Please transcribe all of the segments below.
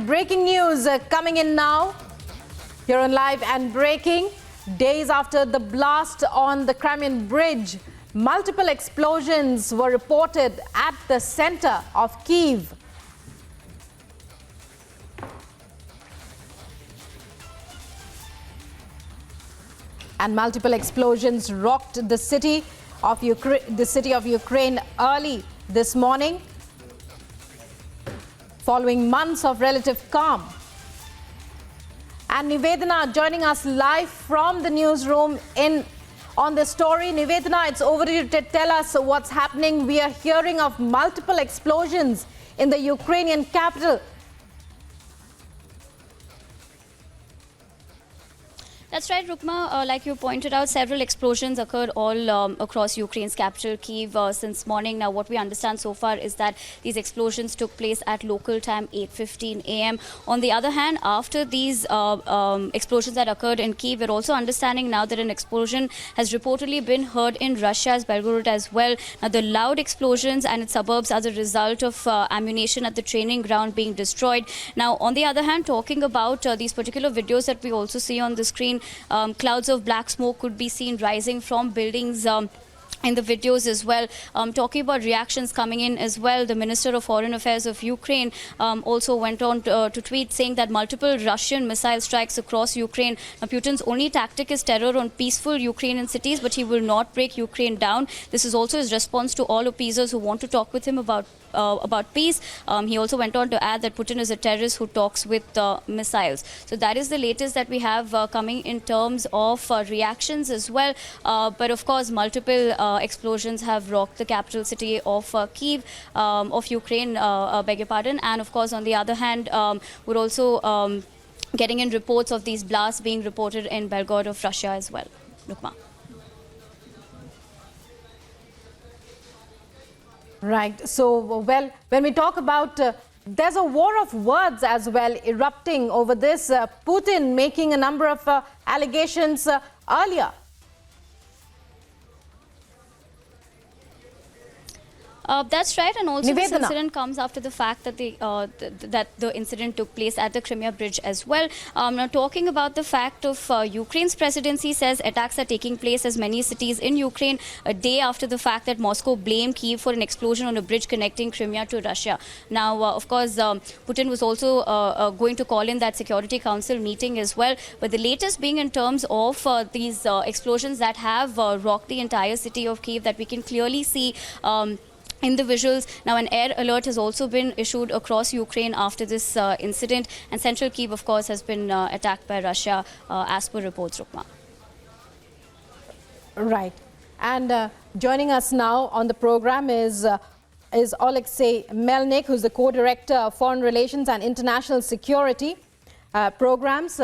breaking news coming in now. Here on Live and Breaking. Days after the blast on the Crimean Bridge, multiple explosions were reported at the center of Kyiv. And multiple explosions rocked the city of Ukraine early this morning, following months of relative calm. And Nivedana joining us live from the newsroom on the story. Nivedana, it's over to you to tell us what's happening. We are hearing of multiple explosions in the Ukrainian capital. That's right, Rukma. Like you pointed out, several explosions occurred all across Ukraine's capital, Kyiv, since morning. Now, what we understand so far is that these explosions took place at local time 8:15 a.m. On the other hand, after these explosions that occurred in Kyiv, we're also understanding now that an explosion has reportedly been heard in Russia's Belgorod as well. Now, the loud explosions and its suburbs are the result of ammunition at the training ground being destroyed. Now, on the other hand, talking about these particular videos that we also see on the screen, clouds of black smoke could be seen rising from buildings in the videos as well. Talking about reactions coming in as well, the Minister of Foreign Affairs of Ukraine also went on to tweet saying that multiple Russian missile strikes across Ukraine. Now, Putin's only tactic is terror on peaceful Ukrainian cities, but he will not break Ukraine down. This is also his response to all appeasers who want to talk with him about peace. He also went on to add that Putin is a terrorist who talks with missiles. So that is the latest that we have coming in terms of reactions as well. But of course, multiple explosions have rocked the capital city of Kyiv, of Ukraine, beg your pardon. And of course, on the other hand, we're also getting in reports of these blasts being reported in Belgorod of Russia as well. Rukma. Right. So, well, when we talk about, there's a war of words as well erupting over this. Putin making a number of allegations earlier. That's right, and also Nivedana. This incident comes after the fact that the incident took place at the Crimea Bridge as well. Now, talking about the fact of Ukraine's presidency says attacks are taking place as many cities in Ukraine a day after the fact that Moscow blamed Kyiv for an explosion on a bridge connecting Crimea to Russia. Now, of course, Putin was also going to call in that Security Council meeting as well. But the latest being in terms of these explosions that have rocked the entire city of Kyiv, that we can clearly see in the visuals. Now, an air alert has also been issued across Ukraine after this incident, and central Kyiv, of course, has been attacked by Russia, as per reports, Rukma. Right. And joining us now on the program is Alexei Melnik, who's the co-director of Foreign Relations and International Security programs.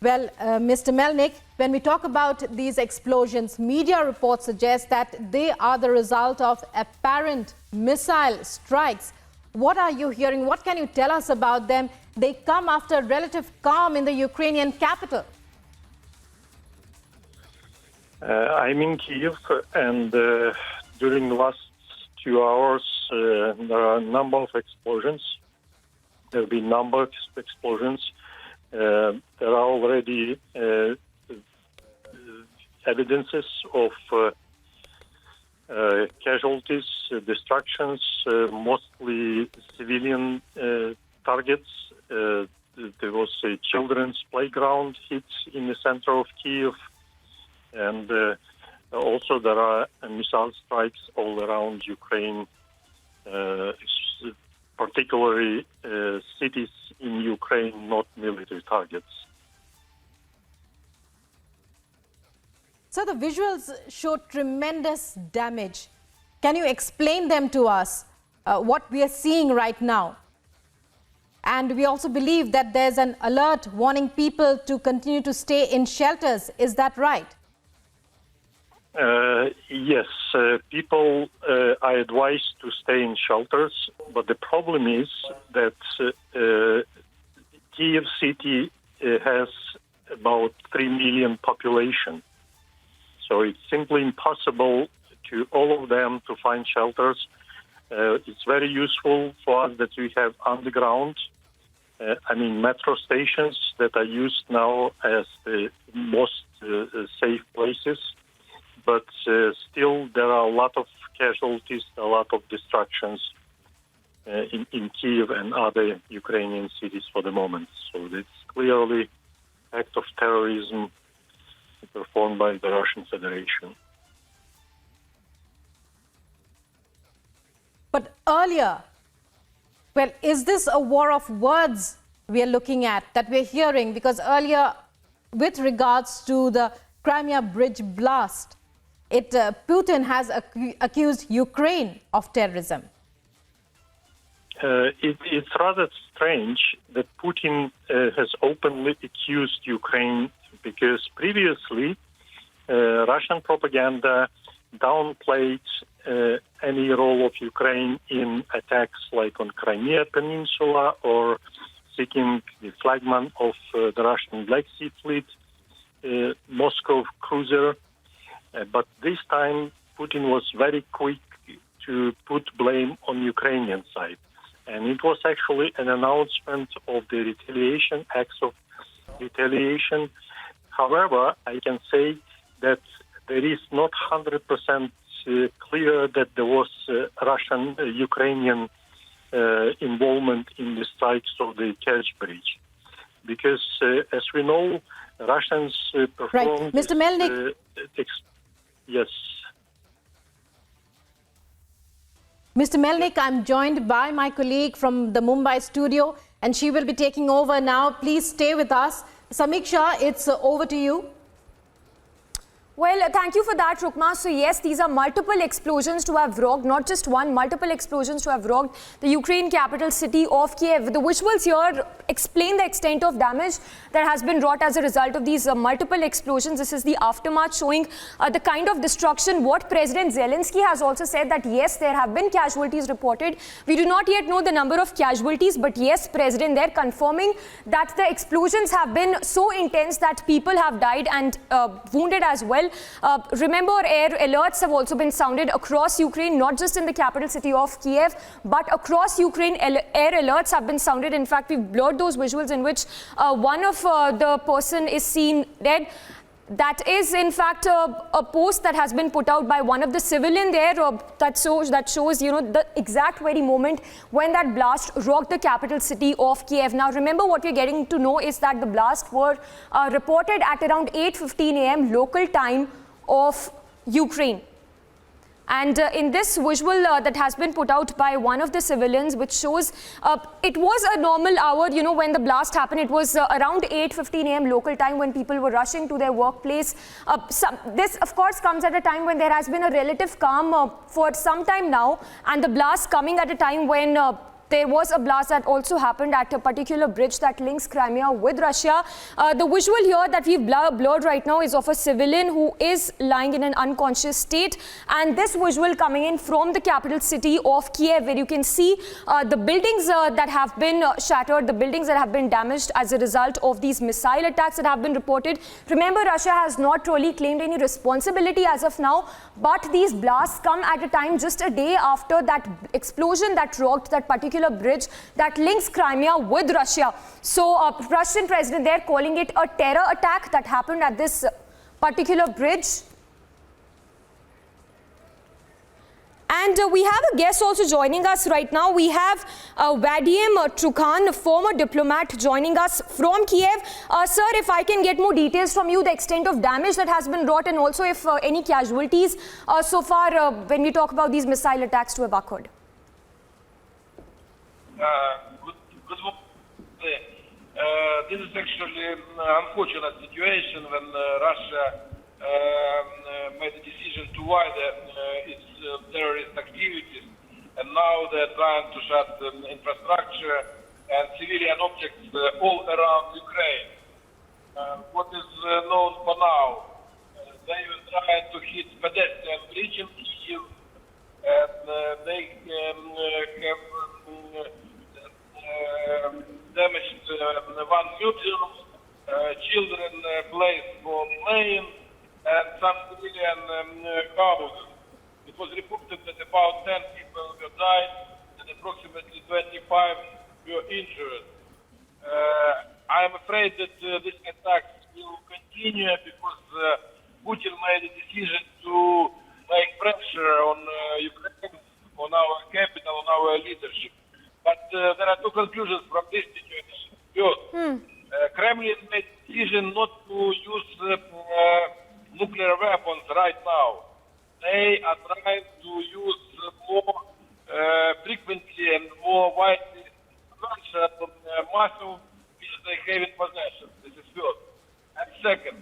Mr. Melnik, when we talk about these explosions, media reports suggest that they are the result of apparent missile strikes. What are you hearing? What can you tell us about them? They come after relative calm in the Ukrainian capital. I'm in Kyiv, and during the last 2 hours, there are a number of explosions. There have been a number of explosions. There are already evidences of casualties, destructions, mostly civilian targets. There was a children's playground hit in the center of Kyiv, and also there are missile strikes all around Ukraine, particularly cities in Ukraine, not military targets. So the visuals show tremendous damage. Can you explain them to us, what we are seeing right now? And we also believe that there's an alert warning people to continue to stay in shelters. Is that right? Yes, people are advised to stay in shelters, but the problem is that Kyiv city has about 3 million population. So it's simply impossible to all of them to find shelters. It's very useful for us that we have underground metro stations that are used now as the most safe places. But still, there are a lot of casualties, a lot of destructions in Kyiv and other Ukrainian cities for the moment. So it's clearly an act of terrorism performed by the Russian Federation. But earlier, well, is this a war of words we are looking at, that we're hearing? Because earlier, with regards to the Crimea bridge blast, Putin has accused Ukraine of terrorism. It's rather strange that Putin has openly accused Ukraine, because previously Russian propaganda downplayed any role of Ukraine in attacks like on Crimea Peninsula or seeking the flagman of the Russian Black Sea Fleet, Moscow cruiser. But this time Putin was very quick to put blame on Ukrainian side. And it was actually an announcement of the retaliation, acts of retaliation. However, I can say that there is not 100% clear that there was Russian-Ukrainian involvement in the strikes of the Kerch Bridge. Because, as we know, Russians performed... Right. Mr. Melnik. Yes. Mr. Melnik, I'm joined by my colleague from the Mumbai studio, and she will be taking over now. Please stay with us. Samiksha, it's over to you. Well, thank you for that, Rukma. So yes, these are multiple explosions to have rocked, not just one, multiple explosions to have rocked the Ukraine capital city of Kyiv. The visuals here explain the extent of damage that has been wrought as a result of these multiple explosions. This is the aftermath showing the kind of destruction. What President Zelensky has also said that yes, there have been casualties reported. We do not yet know the number of casualties, but yes, President there confirming that the explosions have been so intense that people have died and wounded as well. Remember, air alerts have also been sounded across Ukraine, not just in the capital city of Kyiv, but across Ukraine, air alerts have been sounded. In fact, we've blurred those visuals in which one of the person is seen dead. That is, in fact, a post that has been put out by one of the civilian there that shows, you know, the exact very moment when that blast rocked the capital city of Kyiv. Now, remember, what we're getting to know is that the blast were reported at around 8:15 a.m. local time of Ukraine. And in this visual that has been put out by one of the civilians, which shows it was a normal hour, you know, when the blast happened. It was around 8:15 a.m. local time when people were rushing to their workplace. This, of course, comes at a time when there has been a relative calm for some time now. And the blast coming at a time when there was a blast that also happened at a particular bridge that links Crimea with Russia. The visual here that we've blurred right now is of a civilian who is lying in an unconscious state. And this visual coming in from the capital city of Kyiv, where you can see the buildings that have been shattered, the buildings that have been damaged as a result of these missile attacks that have been reported. Remember, Russia has not really claimed any responsibility as of now, but these blasts come at a time just a day after that explosion that rocked that particular bridge that links Crimea with Russia. So Russian president there calling it a terror attack that happened at this particular bridge. And we have a guest also joining us right now. We have Vadim Trukhan, a former diplomat, joining us from Kyiv. Sir, if I can get more details from you, the extent of damage that has been wrought, and also if any casualties so far when we talk about these missile attacks to have occurred. Good morning. This is actually an unfortunate situation when Russia made a decision to widen its terrorist activities, and now they're trying to shut infrastructure and civilian objects all around Ukraine. What is known for now, they were trying to hit pedestrian bridge in Kyiv, and they have damaged one museum, children place for playing, and some civilian houses. It was reported that about 10 people were died and approximately 25 were injured. I am afraid that these attacks will continue because Putin made a decision to make pressure on Ukraine, on our capital, on our leadership. But there are two conclusions from this situation. First, Kremlin made a decision not to use nuclear weapons right now. They are trying to use more frequently and more widely massive which they have in possession. This is first. And second,